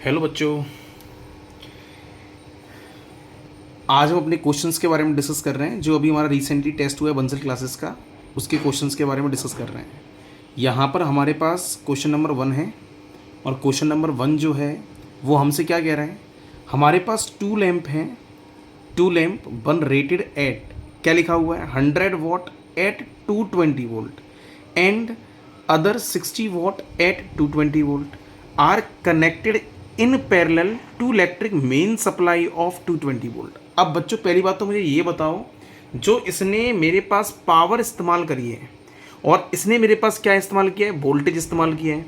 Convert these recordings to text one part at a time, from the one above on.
Hello बच्चों। आज हम अपने क्वेश्चंस के बारे में डिस्कस कर रहे हैं। जो अभी हमारा रिसेंटली टेस्ट हुआ है बंसल क्लासेस का, उसके क्वेश्चंस के बारे में डिस्कस कर रहे हैं। यहाँ पर हमारे पास क्वेश्चन नंबर 1 है और क्वेश्चन नंबर 1 जो है वो हमसे क्या कह रहा है। हमारे पास 2 लैंप हैं, 2 लैंप वन रेटेड एट, क्या लिखा हुआ है, 100 watt at 220 volt and other 60 watt at 220 volt are connected in parallel to electric main supply of 220 volt. अब बच्चों पहली बात तो मुझे ये बताओ, जो इसने मेरे पास पावर इस्तेमाल करी है और इसने मेरे पास क्या इस्तेमाल किया है, वोल्टेज इस्तेमाल किया है।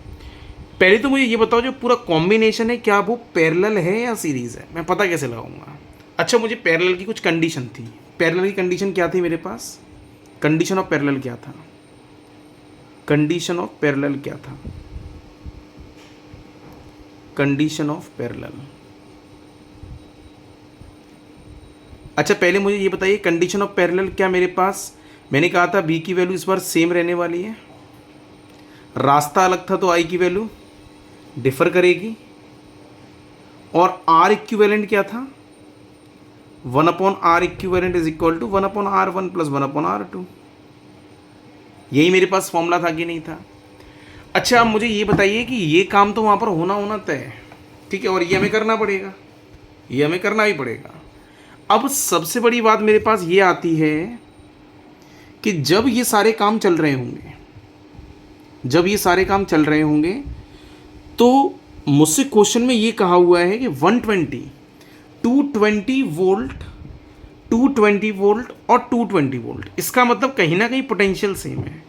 पहले तो मुझे ये बताओ, जो पूरा कॉम्बिनेशन है क्या वो पैरेलल है या सीरीज़ है, मैं पता कैसे लगाऊंगा। अच्छा, मुझे पैरेलल की कुछ कंडीशन थी। पैरेलल की कंडीशन क्या थी मेरे पास, कंडीशन ऑफ पैरेलल क्या था, कंडीशन ऑफ पैरेलल क्या था, कंडीशन ऑफ पैरेलल। अच्छा पहले मुझे ये बताइए, कंडीशन ऑफ पैरेलल क्या मेरे पास, मैंने कहा था बी की वैल्यू इस बार सेम रहने वाली है, रास्ता अलग था तो आई की वैल्यू डिफर करेगी, और आर इक्विवेलेंट क्या था, 1/r equivalent is equal to 1/r1 plus 1/r2। यही मेरे पास फॉर्मूला था कि नहीं था। अच्छा अब मुझे ये बताइए कि ये काम तो वहाँ पर होना तय है, ठीक है, और ये हमें करना पड़ेगा, ये हमें करना ही पड़ेगा। अब सबसे बड़ी बात मेरे पास ये आती है कि जब ये सारे काम चल रहे होंगे, जब ये सारे काम चल रहे होंगे तो मुझसे क्वेश्चन में ये कहा हुआ है कि 220 वोल्ट, 220 वोल्ट और 220 वोल्ट, इसका मतलब कहीं ना कहीं पोटेंशियल सेम है।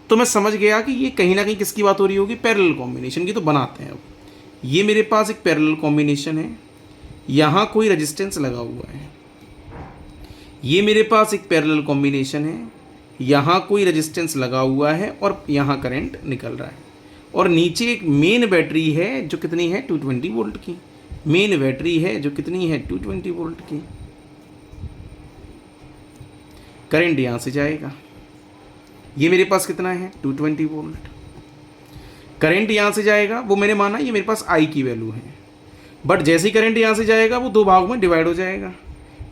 तो मैं समझ गया कि ये कहीं ना कहीं किसकी बात हो रही होगी, पैरेलल कॉम्बिनेशन की। तो बनाते हैं। अब ये मेरे पास एक पैरेलल कॉम्बिनेशन है, यहाँ कोई रेजिस्टेंस लगा हुआ है। ये मेरे पास एक पैरेलल कॉम्बिनेशन है, यहाँ कोई रेजिस्टेंस लगा हुआ है और यहाँ करंट निकल रहा है, और नीचे एक मेन बैटरी है जो कितनी है, 220 वोल्ट की। मेन बैटरी है जो कितनी है, 220 वोल्ट की। करंट यहाँ से जाएगा, ये मेरे पास कितना है, 220 वोल्ट। करंट यहाँ से जाएगा, वो मैंने माना ये मेरे पास आई की वैल्यू है, बट जैसे ही करंट यहाँ से जाएगा वो 2 भागों में डिवाइड हो जाएगा।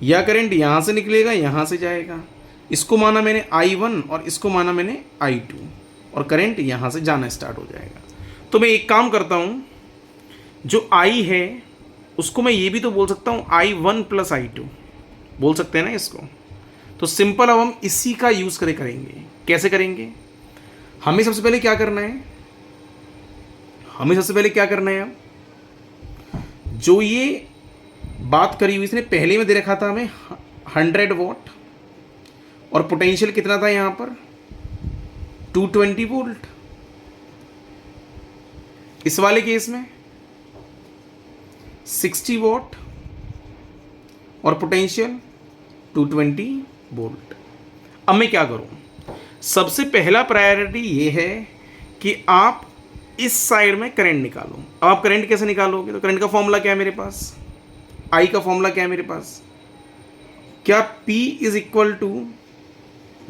या करंट यहाँ से निकलेगा, यहाँ से जाएगा। इसको माना मैंने I1 और इसको माना मैंने I2, और करंट यहाँ से जाना स्टार्ट हो जाएगा। तो मैं एक काम करता हूँ, जो I है उसको मैं ये भी तो बोल सकता हूँ I1 प्लस I2, बोल सकते हैं ना इसको। तो सिंपल अब हम इसी का यूज़ करेंगे। कैसे करेंगे, हमें सबसे पहले क्या करना है, हमें सबसे पहले क्या करना है, अब जो ये बात करी हुई इसने पहले में दे रखा था हमें 100 वॉट, और पोटेंशियल कितना था यहाँ पर, 220 वोल्ट। इस वाले केस में 60 वॉट और पोटेंशियल 220 वोल्ट। अब मैं क्या करूँ, सबसे पहला प्रायोरिटी ये है कि आप इस साइड में करंट निकालो। अब आप करंट कैसे निकालोगे, तो करंट का फॉर्मूला क्या है मेरे पास, आई का फॉर्मूला क्या है मेरे पास, क्या P is equal to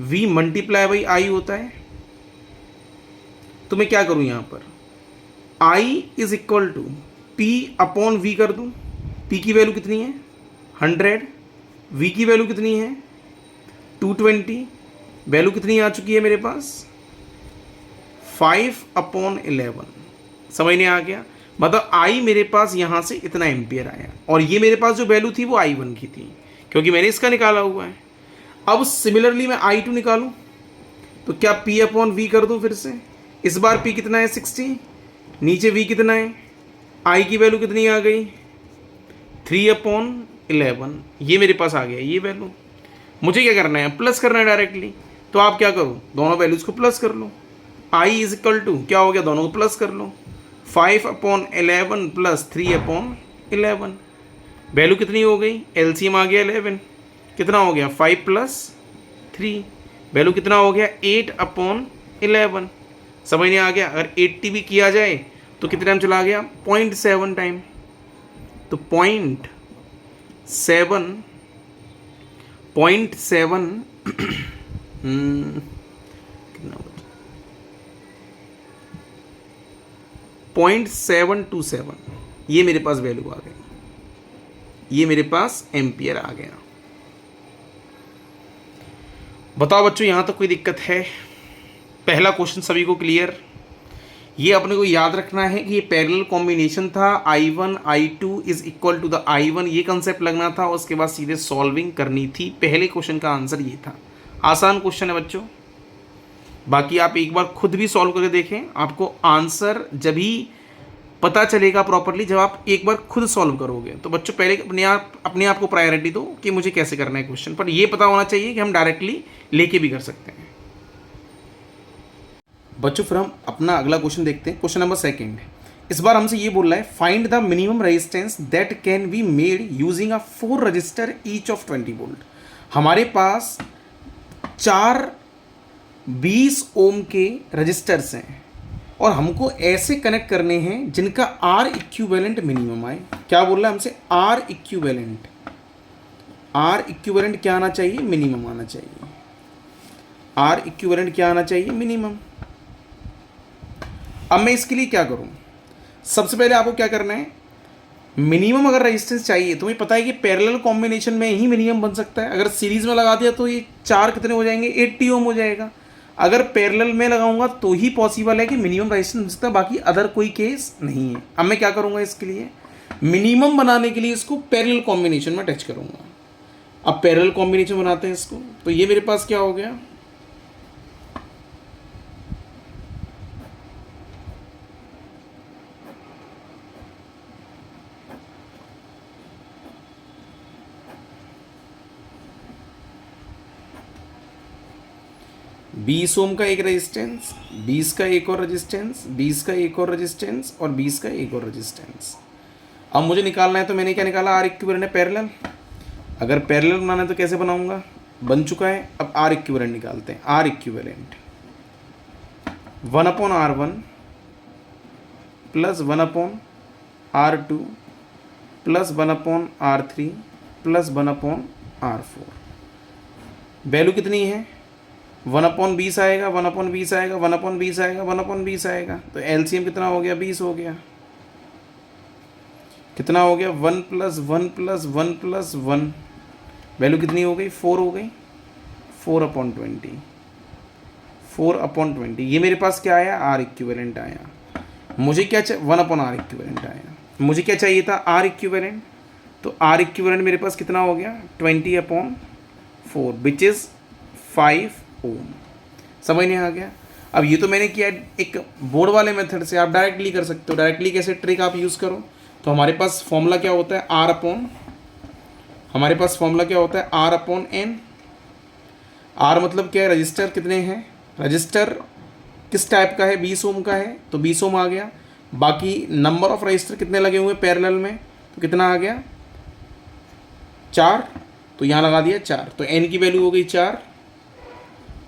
V multiply by I होता है। तो मैं क्या करूं, यहां पर I is equal to P upon V कर दूं। P की वैल्यू कितनी है, 100, V की वैल्यू कितनी है, 220, वैल्यू कितनी आ चुकी है मेरे पास, 5/11। समझ नहीं आ गया, मतलब I मेरे पास यहाँ से इतना एम्पियर आया, और ये मेरे पास जो वैल्यू थी वो I1 की थी, क्योंकि मैंने इसका निकाला हुआ है। अब सिमिलरली मैं I2 निकालूं, तो क्या P अपॉन V कर दूं फिर से। इस बार P कितना है, 60, नीचे V कितना है, I की वैल्यू कितनी आ गई, 3/11। ये मेरे पास आ गया ये वैल्यू। मुझे क्या करना है, प्लस करना है डायरेक्टली। तो आप क्या करो, दोनों वैल्यूज़ को प्लस कर लो। I इज इक्वल टू क्या हो गया, दोनों को प्लस कर लो, 5/11 प्लस 3/11। वैल्यू कितनी हो गई, एलसीएम आ गया 11, कितना हो गया 5 प्लस 3, वैल्यू कितना हो गया 8/11। समझ नहीं आ गया, अगर 80 भी किया जाए तो कितने टाइम चला गया, 0.7 टाइम। तो 0.7 कितना 0.727 ये मेरे पास वैल्यू आ गई, ये मेरे पास एम्पियर आ गया। बताओ बच्चों यहाँ तक कोई दिक्कत है? पहला क्वेश्चन सभी को क्लियर? ये अपने को याद रखना है कि ये पैरेलल कॉम्बिनेशन था, I1 I2 is equal to the I1, ये कंसेप्ट लगना था। उसके बाद सीधे सॉल्विंग करनी थी। पहले क्वेश्चन का आंसर ये था। आसान क्वेश्चन है बच्चों, बाकी आप एक बार खुद भी सॉल्व करके देखें, आपको आंसर जब ही पता चलेगा प्रॉपरली जब आप एक बार खुद सॉल्व करोगे। तो बच्चों पहले अपने आप को प्रायोरिटी दो कि मुझे कैसे करना है क्वेश्चन, पर ये पता होना चाहिए कि हम डायरेक्टली लेके भी कर सकते हैं। बच्चों फिर हम अपना अगला क्वेश्चन देखते हैं, क्वेश्चन नंबर सेकंड। इस बार हमसे ये बोल रहा है find the minimum resistance that can be made using a 4 register each of 20 volt. हमारे पास 4 20 ओम के रजिस्टर्स हैं और हमको ऐसे कनेक्ट करने हैं जिनका आर इक्विवेलेंट मिनिमम आए। क्या बोल रहा है हमसे? Are equivalent. आर इक्विवेलेंट क्या आना चाहिए? मिनिमम आना चाहिए। आर इक्विवेलेंट क्या आना चाहिए? मिनिमम। अब मैं इसके लिए क्या करूं? सबसे पहले आपको क्या करना है, मिनिमम अगर रेजिस्टेंस चाहिए तो मुझे पता है कि पैरेलल कॉम्बिनेशन में ही मिनिमम बन सकता है। अगर सीरीज में लगा दिया तो ये 4 कितने हो जाएंगे? 80 ओम हो जाएगा। अगर पैरेलल में लगाऊंगा तो ही पॉसिबल है कि मिनिमम रेजिस्टेंस बन सकता है, बाकी अदर कोई केस नहीं है। अब मैं क्या करूंगा इसके लिए, मिनिमम बनाने के लिए इसको पैरेलल कॉम्बिनेशन में अटैच करूंगा। अब पैरेलल कॉम्बिनेशन बनाते हैं इसको, तो ये मेरे पास क्या हो गया, बीस ओम का एक रेजिस्टेंस, 20 का एक और रेजिस्टेंस, 20 का एक और रेजिस्टेंस और 20 का एक और रेजिस्टेंस। अब मुझे निकालना है तो मैंने क्या निकाला, आर इक्विवेलेंट है पैरेलल। अगर पैरेलल बनाना है तो कैसे बनाऊंगा, बन चुका है। अब आर इक्विवेलेंट निकालते हैं। R equivalent 1/R1 plus 1/R2 plus 1/R3 plus 1/R4। Value कितनी है? 1/20 आएगा, 1/20 आएगा, 1/20 आएगा, 1/20 आएगा। तो एलसीएम कितना हो गया? 20 हो गया। कितना हो गया? 1 + 1 + 1 + 1। वैल्यू कितनी हो गई? 4 हो गई। 4/20। 4/20 ये मेरे पास क्या आया? आर इक्विवेलेंट आया। मुझे क्या चाहिए? 1/R इक्विवेलेंट आया। मुझे क्या चाहिए था? R equivalent. तो आर इक्विवेलेंट मेरे पास कितना हो गया? 20/4 विच इज़ 5 ओम। समझ नहीं आ गया? अब ये तो मैंने किया एक बोर्ड वाले मेथड से, आप डायरेक्टली कर सकते हो। डायरेक्टली कैसे ट्रिक आप यूज़ करो, तो हमारे पास फॉर्मूला क्या होता है? हमारे पास फॉर्मूला क्या होता है? R/N। आर मतलब क्या है? रजिस्टर कितने हैं? रजिस्टर किस टाइप का है? 20 ओम का है तो 20 ओम आ गया। बाकी नंबर ऑफ रजिस्टर कितने लगे हुए पैरेलल में, तो कितना आ गया? 4। तो यहाँ लगा दिया 4, तो n की वैल्यू हो गई 4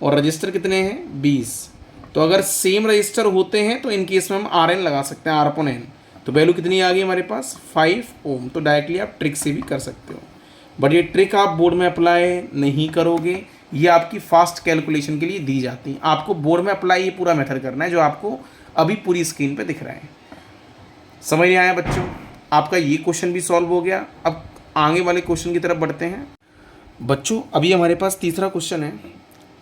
और रजिस्टर कितने हैं? 20। तो अगर सेम रजिस्टर होते हैं तो इन केस में हम RN लगा सकते हैं, R/N। तो वैल्यू कितनी आ गई हमारे पास? 5 ओम। तो डायरेक्टली आप ट्रिक से भी कर सकते हो, बट ये ट्रिक आप बोर्ड में अप्लाई नहीं करोगे, ये आपकी फास्ट कैलकुलेशन के लिए दी जाती है। आपको बोर्ड में अप्लाई ये पूरा मेथड करना है जो आपको अभी पूरी स्क्रीन पे दिख रहा है। समझ नहीं आया बच्चों? आपका ये क्वेश्चन भी सॉल्व हो गया। अब आगे वाले क्वेश्चन की तरफ बढ़ते हैं। बच्चों अभी हमारे पास तीसरा क्वेश्चन है।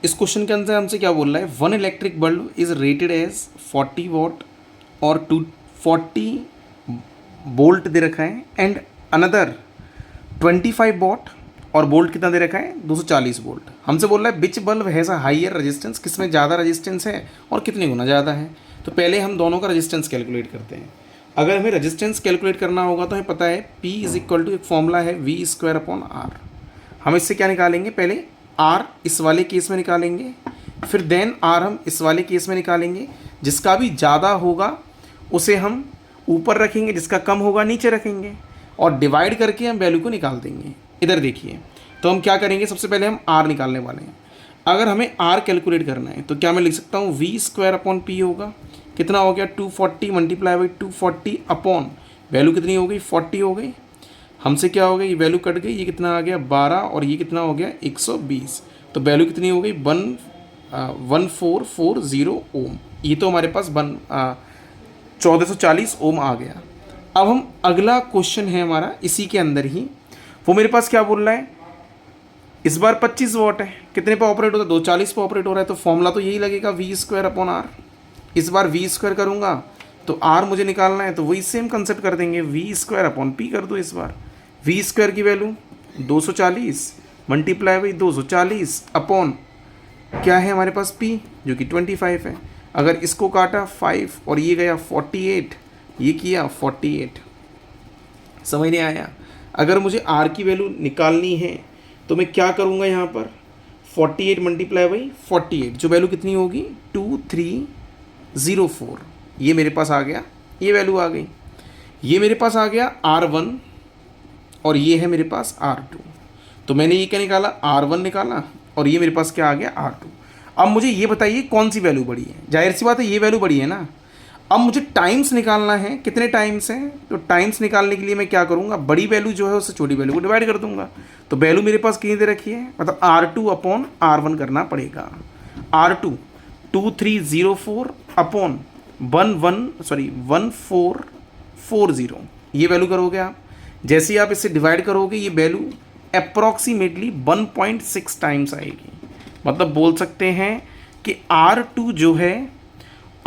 इस क्वेश्चन के अंदर हमसे क्या बोल रहा है, 1 electric bulb is rated as 40 watt और 240 वोल्ट दे रखा है, एंड अनदर 25 वॉट और वोल्ट कितना दे रखा है? 240 वोल्ट। हमसे बोल रहा है which bulb has a higher resistance, किसमें ज़्यादा रेजिस्टेंस है और कितने गुना ज़्यादा है। तो पहले हम दोनों का रेजिस्टेंस कैलकुलेट करते हैं। अगर हमें रेजिस्टेंस कैलकुलेट करना होगा तो हमें पता है P = एक फॉर्मूला है V²/R। हम इससे क्या निकालेंगे? पहले R इस वाले केस में निकालेंगे, फिर देन R हम इस वाले केस में निकालेंगे। जिसका भी ज़्यादा होगा उसे हम ऊपर रखेंगे, जिसका कम होगा नीचे रखेंगे, और डिवाइड करके हम वैल्यू को निकाल देंगे। इधर देखिए, तो हम क्या करेंगे, सबसे पहले हम R निकालने वाले हैं। अगर हमें R कैलकुलेट करना है तो क्या मैं लिख सकता हूँ V²/P होगा। कितना हो गया? 240 × 240 अपॉन वैल्यू कितनी हो गई? 40 हो गई। हमसे क्या हो गया? ये वैल्यू कट गई, ये कितना आ गया? 12 और ये कितना हो गया? 120। तो वैल्यू कितनी हो गई? 1440 ओम। ये तो हमारे पास 1440 ओम आ गया। अब हम अगला क्वेश्चन है हमारा इसी के अंदर ही, वो मेरे पास क्या बोल रहा है, इस बार 25 वॉट है, कितने पे ऑपरेट होता है, 240 पे ऑपरेट हो रहा है, तो फॉर्मूला तो यही लगेगा वी स्क्वायर अपॉन आर। इस बार वी स्क्वायर करूँगा तो आर मुझे निकालना है, तो वही सेम कंसेप्ट कर देंगे, वी स्क्वायर अपॉन पी कर दो। इस बार वी स्क्वायर की वैल्यू 240 मल्टीप्लाई बाई 240 अपॉन क्या है हमारे पास पी जो कि 25 है। अगर इसको काटा 5 और ये गया 48, ये किया 48, समझ नहीं आया। अगर मुझे आर की वैल्यू निकालनी है तो मैं क्या करूँगा यहाँ पर, 48 मल्टीप्लाई बाई 48 जो वैल्यू कितनी होगी 2304, ये मेरे पास आ गया, ये वैल्यू आ गई। ये मेरे पास आ गया R1 और ये है मेरे पास R2। तो मैंने ये क्या निकाला, R1 निकाला और ये मेरे पास क्या आ गया R2। अब मुझे ये बताइए कौन सी वैल्यू बड़ी है, जाहिर सी बात है ये वैल्यू बड़ी है ना। अब मुझे टाइम्स निकालना है, कितने टाइम्स हैं, तो टाइम्स निकालने के लिए मैं क्या करूँगा, बड़ी वैल्यू जो है उससे छोटी वैल्यू को डिवाइड कर दूंगा। तो वैल्यू मेरे पास कितनी दे रखी है, मतलब R2 अपॉन R1 करना पड़ेगा। R2 2304 अपॉन 1440, ये वैल्यू करोगे आप। जैसे ही आप इसे डिवाइड करोगे ये वैल्यू अप्रॉक्सीमेटली 1.6 टाइम्स आएगी। मतलब बोल सकते हैं कि R2 जो है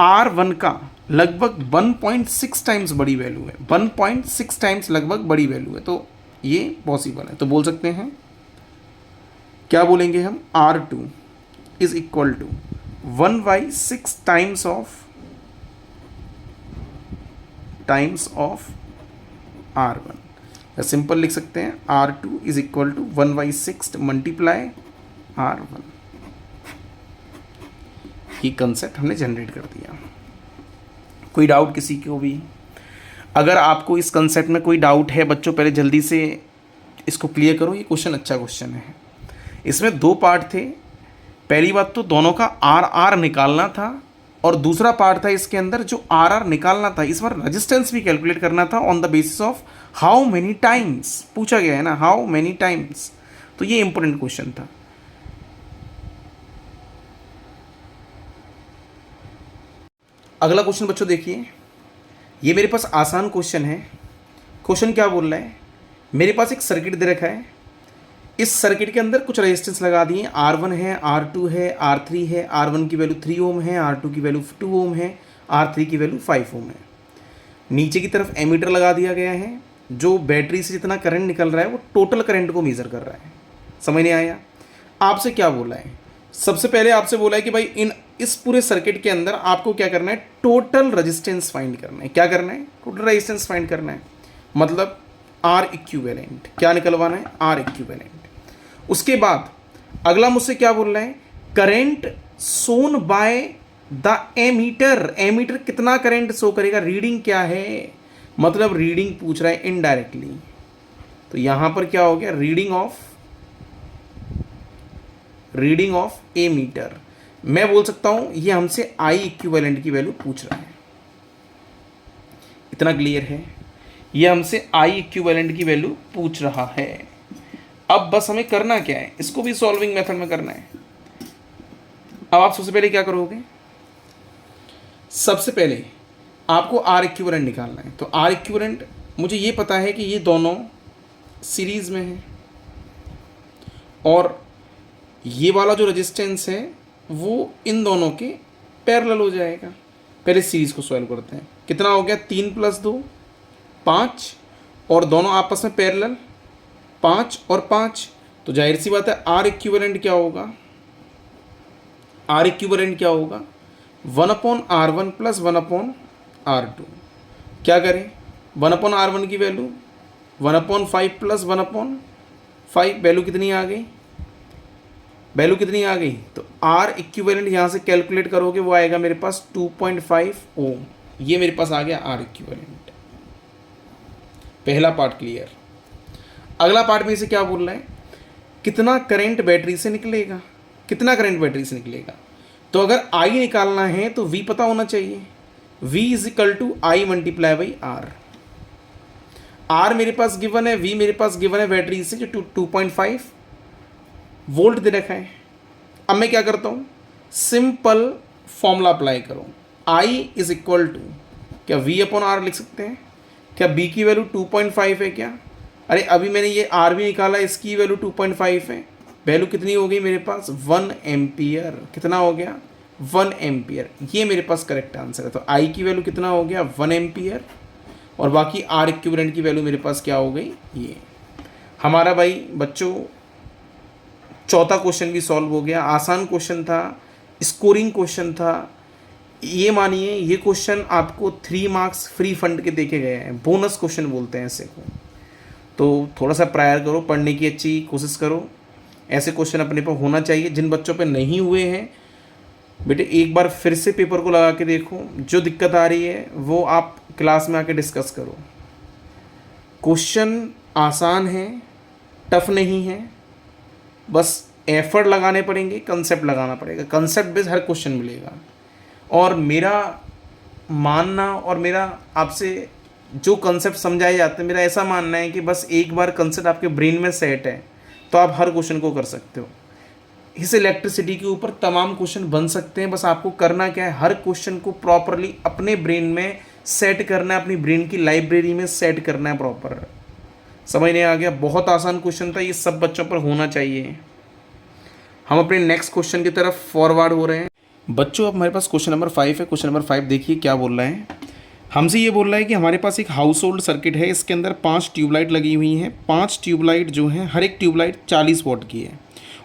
R1 का लगभग 1.6 टाइम्स बड़ी वैल्यू है, 1.6 टाइम्स लगभग बड़ी वैल्यू है, तो ये पॉसिबल है। तो बोल सकते हैं, क्या बोलेंगे हम, R2 is equal to 1/6 times of R1, या सिंपल लिख सकते हैं R2 is equal to 1/6 multiply R1। ये कंसेप्ट हमने जनरेट कर दिया। कोई डाउट किसी को भी? अगर आपको इस कंसेप्ट में कोई डाउट है बच्चों, पहले जल्दी से इसको क्लियर करो। ये क्वेश्चन अच्छा क्वेश्चन है। इसमें 2 पार्ट थे। पहली बात तो दोनों का आर आर निकालना था, और दूसरा पार्ट था इसके अंदर जो आर आर निकालना था, इस बार रेजिस्टेंस भी कैलकुलेट करना था on the basis of how many times पूछा गया है ना, हाउ मेनी टाइम्स। तो ये इंपॉर्टेंट क्वेश्चन था। अगला क्वेश्चन बच्चों देखिए, ये मेरे पास आसान क्वेश्चन है। क्वेश्चन क्या बोल रहा है, मेरे पास एक सर्किट दे रखा है। इस सर्किट के अंदर कुछ रेजिस्टेंस लगा दिए, R1 है, R2 है, R3 है। R1 की वैल्यू 3 ओम है, R2 की वैल्यू 2 ओम है, R3 की वैल्यू 5 ओम है। नीचे की तरफ एमीटर लगा दिया गया है, जो बैटरी से जितना करंट निकल रहा है वो टोटल करंट को मेज़र कर रहा है। समझ नहीं आया? आपसे क्या बोला है, सबसे पहले आपसे बोला है कि भाई इस पूरे सर्किट के अंदर आपको क्या करना है, टोटल रेजिस्टेंस फाइंड करना है। क्या करना है, टोटल रेजिस्टेंस फाइंड करना है, मतलब R इक्विवेलेंट। क्या निकलवाना है, R इक्विवेलेंट। उसके बाद अगला मुझसे क्या बोल रहा है, current shown by the ammeter. Ammeter कितना करंट शो करेगा, रीडिंग क्या है, मतलब रीडिंग पूछ रहा है इनडायरेक्टली। तो यहां पर क्या हो गया, रीडिंग ऑफ एमीटर। मैं बोल सकता हूं ये हमसे आई इक्विवेलेंट की वैल्यू पूछ रहा है। इतना क्लियर है, ये हमसे आई इक्विवेलेंट की वैल्यू पूछ रहा है। अब बस हमें करना क्या है, इसको भी सॉल्विंग मेथड में करना है। अब आप सबसे पहले क्या करोगे, सबसे पहले आपको आर इक्विवेलेंट निकालना है। तो आर इक्विवेलेंट मुझे ये पता है कि ये दोनों सीरीज में है, और ये वाला जो रेजिस्टेंस है वो इन दोनों के पैरेलल हो जाएगा। पहले सीरीज को सॉल्व करते हैं। कितना हो गया, 3 + 2 5, और दोनों आपस में पैरेलल 5 और 5। तो जाहिर सी बात है आर इक्विवेलेंट क्या होगा, आर इक्विवेलेंट क्या होगा, 1/R1 + 1/R2। क्या करें, 1/R1 की वैल्यू 1/5 + 1/5, वैल्यू कितनी आ गई, वैल्यू कितनी आ गई, तो आर इक्विवेलेंट यहाँ से कैलकुलेट करोगे वो आएगा मेरे पास 2.5 ओम। ये मेरे पास आ गया आर इक्विवेलेंट। पहला पार्ट क्लियर। अगला पार्ट में इसे क्या बोल रहा है, कितना करंट बैटरी से निकलेगा, कितना करंट बैटरी से निकलेगा। तो अगर I निकालना है तो V पता होना चाहिए, V = I × R। R मेरे पास गिवन है, V मेरे पास गिवन है बैटरी से जो 2.5 वोल्ट दे रखा है। अब मैं क्या करता हूँ, सिंपल फॉर्मूला अप्लाई करो, I = क्या V/R लिख सकते हैं, क्या बी की वैल्यू 2.5 है क्या? अरे अभी मैंने ये आर भी निकाला, इसकी वैल्यू 2.5 है। वैल्यू कितनी हो गई मेरे पास? 1 एम्पियर। कितना हो गया? 1 एम्पियर। ये मेरे पास करेक्ट आंसर है। तो आई की वैल्यू कितना हो गया? 1 एम्पियर। और बाकी आर इक्विवेलेंट की वैल्यू मेरे पास क्या हो गई? ये हमारा भाई बच्चों चौथा क्वेश्चन भी सॉल्व हो गया। आसान क्वेश्चन था, स्कोरिंग क्वेश्चन था। ये मानिए ये क्वेश्चन आपको 3 मार्क्स फ्री फंड के देके गए हैं, बोनस क्वेश्चन बोलते हैं ऐसे को। तो थोड़ा सा प्रायर करो, पढ़ने की अच्छी कोशिश करो। ऐसे क्वेश्चन अपने पर होना चाहिए। जिन बच्चों पे नहीं हुए हैं बेटे, एक बार फिर से पेपर को लगा के देखो। जो दिक्कत आ रही है वो आप क्लास में आके डिस्कस करो। क्वेश्चन आसान है, टफ नहीं है, बस एफर्ट लगाने पड़ेंगे, कंसेप्ट लगाना पड़ेगा। कंसेप्ट बेस हर क्वेश्चन मिलेगा। और मेरा मानना और मेरा आपसे जो कंसेप्ट समझाए जाते हैं, मेरा ऐसा मानना है कि बस एक बार कंसेप्ट आपके ब्रेन में सेट है तो आप हर क्वेश्चन को कर सकते हो। इस इलेक्ट्रिसिटी के ऊपर तमाम क्वेश्चन बन सकते हैं। बस आपको करना क्या है, हर क्वेश्चन को प्रॉपरली अपने ब्रेन में सेट करना है, अपनी ब्रेन की लाइब्रेरी में सेट करना है प्रॉपर। समझ नहीं आ गया? बहुत आसान क्वेश्चन था, ये सब बच्चों पर होना चाहिए। हम अपने नेक्स्ट क्वेश्चन की तरफ फॉरवर्ड हो रहे हैं बच्चों। अब हमारे पास क्वेश्चन नंबर 5 है। क्वेश्चन नंबर 5 देखिए क्या बोल रहा है। हमसे ये बोल रहा है कि हमारे पास एक हाउस होल्ड सर्किट है, इसके अंदर 5 ट्यूबलाइट लगी हुई हैं। 5 ट्यूबलाइट जो हैं, हर एक ट्यूबलाइट 40 वॉट की है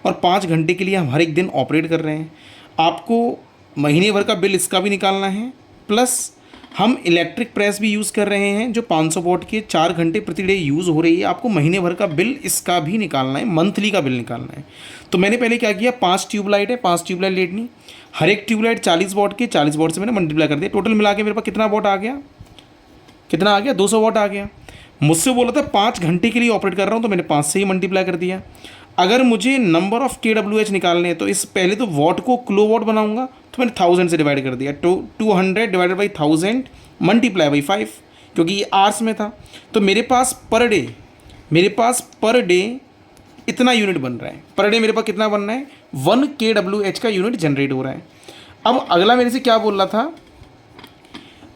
और 5 घंटे के लिए हम हर एक दिन ऑपरेट कर रहे हैं। आपको महीने भर का बिल इसका भी निकालना है, प्लस हम इलेक्ट्रिक प्रेस भी यूज़ कर रहे हैं जो 500 वॉट के 4 घंटे प्रति डे यूज़ हो रही है। आपको महीने भर का बिल इसका भी निकालना है, मंथली का बिल निकालना है। तो मैंने पहले क्या किया, 5 ट्यूबलाइट है, 5 ट्यूबलाइट लेटनी, हर एक ट्यूबलाइट 40 वॉट के, 40 वॉट से मैंने मल्टीप्लाई कर दिया। टोटल मिला के मेरे पास कितना वॉट आ गया? कितना आ गया? 200 वॉट आ गया। मुझसे बोला था 5 घंटे के लिए ऑपरेट कर रहा हूँ, तो मैंने 5 से ही मल्टीप्लाई कर दिया। अगर मुझे नंबर ऑफ KWH निकालने हैं तो इस पहले तो वॉट को किलो वॉट बनाऊंगा, तो मैंने 1000 से डिवाइड कर दिया। 200 डिवाइडेड बाई 1000 मल्टीप्लाई बाई 5, क्योंकि ये आवर्स में था। तो मेरे पास पर डे इतना यूनिट बन रहा है। पर डे मेरे पास कितना बन रहा है? 1 KWH का यूनिट जनरेट हो रहा है। अब अगला मेरे से क्या बोल रहा था,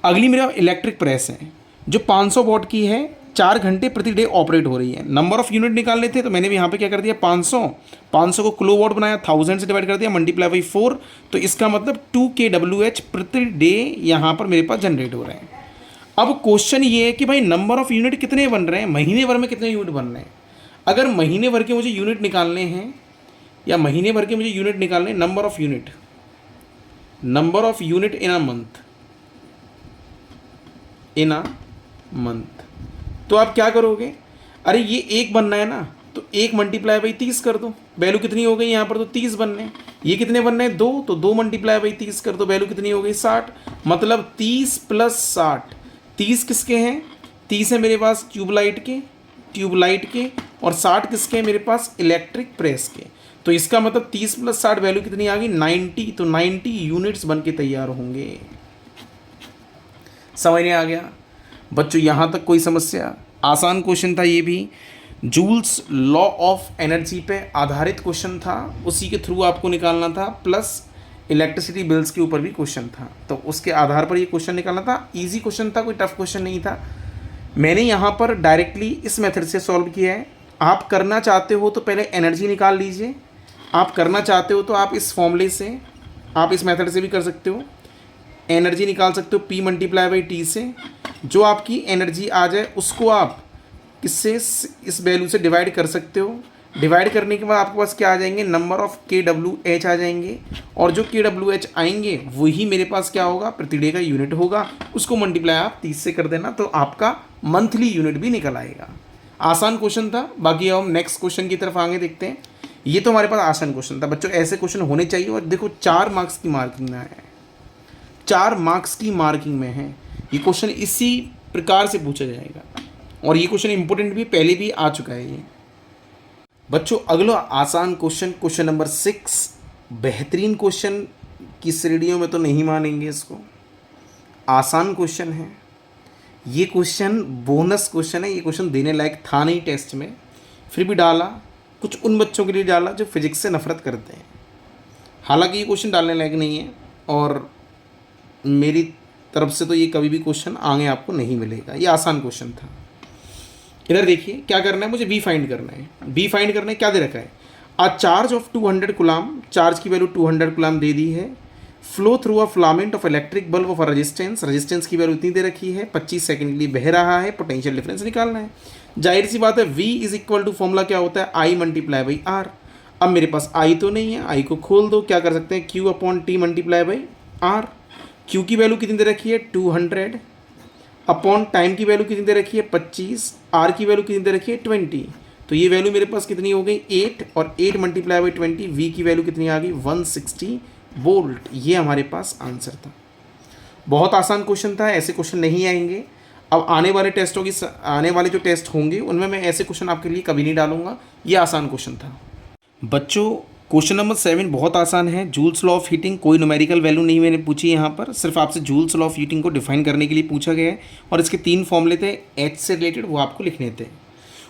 अगली मेरा इलेक्ट्रिक प्रेस है जो 500 वॉट की है, 4 घंटे प्रति डे ऑपरेट हो रही है। नंबर ऑफ यूनिट निकालने थे तो मैंने भी यहाँ पे क्या कर दिया, 500 को किलो वॉट बनाया, 1000 से डिवाइड कर दिया, मल्टीप्लाई बाई 4। तो इसका मतलब 2 KWH प्रति डे यहाँ पर मेरे पास जनरेट हो रहे हैं। अब क्वेश्चन ये है कि भाई नंबर ऑफ यूनिट कितने बन रहे हैं, महीने भर में कितने यूनिट बन रहे हैं। अगर महीने भर के मुझे यूनिट निकालने हैं, या महीने भर के मुझे यूनिट निकालने, number of unit in a month, तो आप क्या करोगे, अरे ये 1 बनना है ना, तो 1 मल्टीप्लाई बाई 30 कर दो। वैल्यू कितनी हो गई यहाँ पर? तो 30 बनने हैं। ये कितने बनने हैं? 2, तो 2 मल्टीप्लाई बाई 30 कर दो। वैल्यू कितनी हो गई? 60। मतलब 30 + 60। 30 किसके हैं? 30 है मेरे पास ट्यूबलाइट के, और 60 किसके हैं मेरे पास? इलेक्ट्रिक प्रेस के। तो इसका मतलब 30 + 60 वैल्यू कितनी आ गई? 90। तो 90 यूनिट्स बन के तैयार होंगे। समझ नहीं आ गया बच्चों? यहाँ तक कोई समस्या? आसान क्वेश्चन था ये भी, जूल्स लॉ ऑफ एनर्जी पे आधारित क्वेश्चन था, उसी के थ्रू आपको निकालना था, प्लस इलेक्ट्रिसिटी बिल्स के ऊपर भी क्वेश्चन था, तो उसके आधार पर ये क्वेश्चन निकालना था। इजी क्वेश्चन था, कोई टफ क्वेश्चन नहीं था। मैंने यहाँ पर डायरेक्टली इस मेथड से सॉल्व किया है। आप करना चाहते हो तो पहले एनर्जी निकाल लीजिए। आप करना चाहते हो तो आप इस फॉर्मूले से, आप इस मेथड से भी कर सकते हो। एनर्जी निकाल सकते हो P × T से। जो आपकी एनर्जी आ जाए उसको आप किससे, इस वैल्यू से डिवाइड कर सकते हो। डिवाइड करने के बाद आपके पास क्या आ जाएंगे? नंबर ऑफ KWH आ जाएंगे, और जो KWH आएंगे वही मेरे पास क्या होगा? प्रति डे का यूनिट होगा। उसको मल्टीप्लाई आप 30 से कर देना, तो आपका मंथली यूनिट भी निकल आएगा। आसान क्वेश्चन था। बाकी हम नेक्स्ट क्वेश्चन की तरफ आगे देखते हैं। ये तो हमारे पास आसान क्वेश्चन था बच्चों, ऐसे क्वेश्चन होने चाहिए। और देखो 4 मार्क्स की मार्किंग में है, 4 मार्क्स की मार्किंग में है। ये क्वेश्चन इसी प्रकार से पूछा जाएगा, और ये क्वेश्चन इंपॉर्टेंट भी पहले भी आ चुका है ये बच्चों। अगला आसान क्वेश्चन नंबर 6, बेहतरीन क्वेश्चन की श्रेणियों में तो नहीं मानेंगे इसको। आसान क्वेश्चन है ये, क्वेश्चन बोनस क्वेश्चन है। ये क्वेश्चन देने लायक था नहीं टेस्ट में, फिर भी डाला। कुछ उन बच्चों के लिए डाला जो फिजिक्स से नफरत करते हैं। हालांकि ये क्वेश्चन डालने लायक नहीं है, और मेरी तरफ से तो ये कभी भी क्वेश्चन आगे आपको नहीं मिलेगा, ये आसान क्वेश्चन था। इधर देखिए क्या करना है, मुझे वी फाइंड करना है। वी फाइंड करना है, क्या दे रखा है, a charge of 200 coulomb, charge की वैल्यू 200 कूलम दे दी है, flow through a filament of electric bulb of resistance, resistance की वैल्यू इतनी दे रखी है, 25 सेकंड के लिए बह रहा है, पोटेंशियल डिफरेंस निकालना है। जाहिर सी बात है V is equal to formula क्या होता है, I मल्टीप्लाई बाई आर। अब मेरे पास I तो नहीं है, I को खोल दो, क्या कर सकते हैं, Q upon T multiply by R. Q की वैल्यू कितनी दे रखी है 200 अपॉन टाइम की वैल्यू कितनी दे रखी है 25, R की वैल्यू कितनी दे रखी है 20। तो ये वैल्यू मेरे पास कितनी हो गई 8, और 8 मल्टीप्लाई बाई 20, V की वैल्यू कितनी आ गई 160 वोल्ट। ये हमारे पास आंसर था। बहुत आसान क्वेश्चन था, ऐसे क्वेश्चन नहीं आएंगे। अब आने वाले टेस्टों की आने वाले जो टेस्ट होंगे उनमें मैं ऐसे क्वेश्चन आपके लिए कभी नहीं डालूंगा। ये आसान क्वेश्चन था बच्चों। क्वेश्चन नंबर 7 बहुत आसान है। जूल्स लॉ ऑफ हीटिंग, कोई न्यूमेरिकल वैल्यू नहीं मैंने पूछी यहाँ पर, सिर्फ आपसे जूल्स लॉ ऑफ हीटिंग को डिफाइन करने के लिए पूछा गया है, और इसके 3 फॉर्मूले थे एच से रिलेटेड, वो आपको लिखने थे।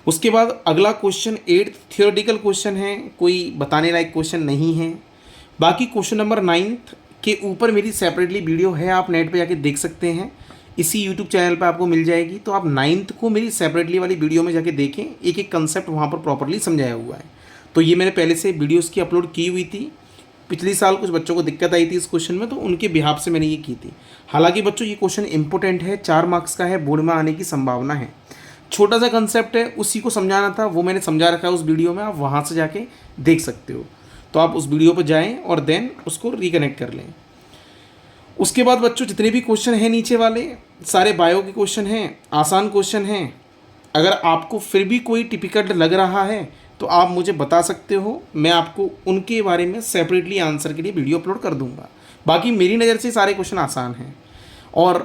उसके बाद अगला क्वेश्चन 8 थियोरेटिकल क्वेश्चन है, कोई बताने लायक क्वेश्चन नहीं है। बाकी क्वेश्चन नंबर 9 के ऊपर मेरी सेपरेटली वीडियो है, आप नेट पे जाके देख सकते हैं, इसी यूट्यूब चैनल पे आपको मिल जाएगी। तो आप 9th को मेरी सेपरेटली वाली वीडियो में जाके देखें, एक एक कंसेप्ट वहाँ पर प्रॉपरली समझाया हुआ है। तो ये मैंने पहले से वीडियोस की अपलोड की हुई थी। पिछले साल कुछ बच्चों को दिक्कत आई थी इस क्वेश्चन में, तो उनके बिहाफ से मैंने ये की थी। हालांकि बच्चों ये क्वेश्चन इंपॉर्टेंट है, 4 मार्क्स का है, बोर्ड में आने की संभावना है। छोटा सा कंसेप्ट है, उसी को समझाना था, वो मैंने समझा रखा है उस वीडियो में, आप वहाँ से जाके देख सकते हो। तो आप उस वीडियो पर जाएँ और देन उसको रिकनेक्ट कर लें। उसके बाद बच्चों जितने भी क्वेश्चन हैं नीचे वाले सारे बायो के क्वेश्चन हैं, आसान क्वेश्चन हैं। अगर आपको फिर भी कोई टिपिकल लग रहा है तो आप मुझे बता सकते हो, मैं आपको उनके बारे में सेपरेटली आंसर के लिए वीडियो अपलोड कर दूंगा। बाकी मेरी नज़र से सारे क्वेश्चन आसान हैं। और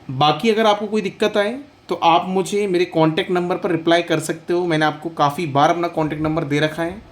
बाकी अगर आपको कोई दिक्कत आए तो आप मुझे मेरे कॉन्टैक्ट नंबर पर रिप्लाई कर सकते हो। मैंने आपको काफ़ी बार अपना कॉन्टैक्ट नंबर दे रखा है,